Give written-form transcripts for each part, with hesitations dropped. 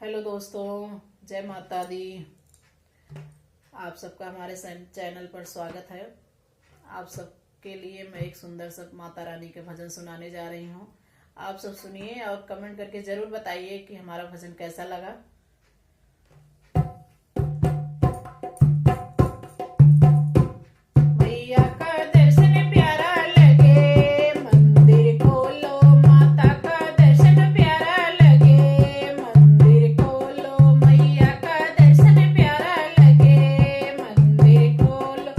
Hello दोस्तों, जय माता दी। आप सबका हमारे चैनल पर स्वागत है। आप सबके लिए मैं एक सुंदर सा माता रानी के भजन सुनाने जा रही हूँ। आप सब सुनिए और कमेंट करके जरूर बताइए कि हमारा भजन कैसा लगा। मैया का दर्शन प्यारा लगे, मंदिर खोलो। माता का दर्शन प्यारा लगे, मंदिर खोलो। मैया का दर्शन प्यारा लगे, मंदिर खोलो।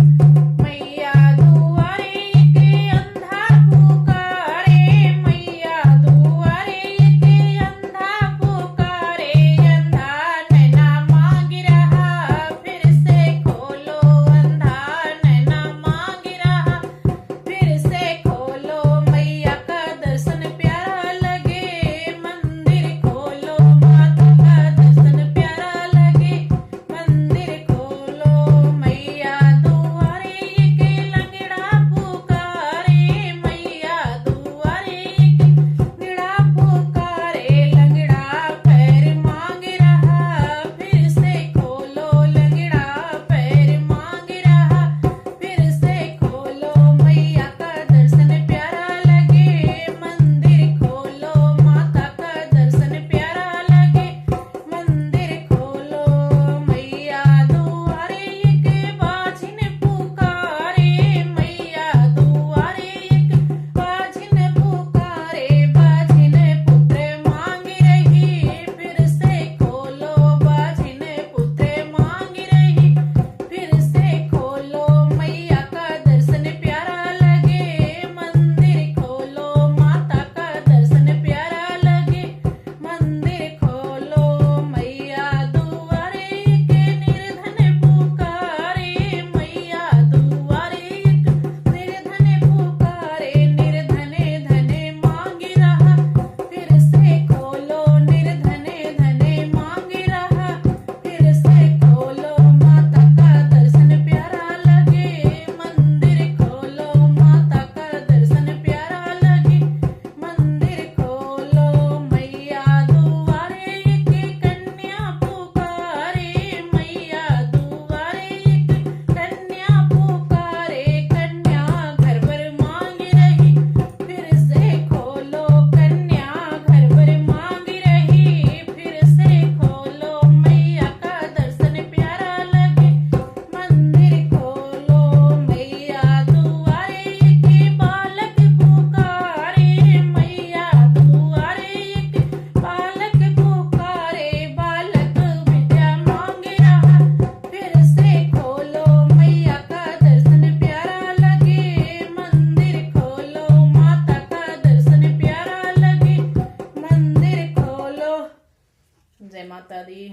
मैया दुआरे के अंधा पुकारे, मैया दुआरे के अंधा पुकारे। अंधा नैना मांग रहा, फिर से खोलो। अंधा नैना मांग रहा, फिर से खोलो। मैया का दर्शन प्यारा लगे, मंदिर खोलो। माता का दर्शन प्यारा लगे, मंदिर खोलो। मैया दुआरे के लंगड़ा पुकारे, मैया दुआरे के लंगड़ा पुकारे। लंगड़ा पैर मांग रहा, फिर से खोलो। लंगड़ा पैर मांग रहा, फिर से खोलो। मैया का दर्शन प्यारा लगे, मंदिर खोलो। माता का दर्शन प्यारा लगे, मंदिर खोलो। मैया दुआरे के बाझिन पुकारे, मैया दुआरे के बाझिन पुकारे। बाझिन पुत्र मांग रही, फिर से खोलो। बाझिन पुत्र मांग रही, फिर से खोलो। मैया का दर्शन प्यारा लगे, मंदिर खोलो। माता का दर्शन प्यारा लगे, मंदिर खोलो। मैया दुआरे के निर्धन पुकारे, मैया दुआरे के निर्धन पुकारे। निर्धने धने मांग रहा, फिर से खोलो। निर्धने धने मांग रहा, फिर से खोलो। माता का दर्शन प्यारा लगे, मंदिर खोलो। माता का दर्शन प्यारा लगे, मंदिर खोलो। मैया दुआरे के कन्या पुकारे, मैया दुआरे के कन्या पुकारे। कन्या घर भर मांग रही, फिर से खोलो। कन्या घर भर मांग रही, फिर से खोलो। मैया का दर्शन प्यारा लगे, मंदिर खोलो। मैया दुआरे के बालक पुकारे, मैया दुआरे के बालक पुकारे। बालक विद्या मांग रहा, फिर से खोलो। मैया का दर्शन प्यारा लगे, मंदिर खोलो। माता का दर्शन प्यारा लगे, मंदिर खोलो। जय माता दी।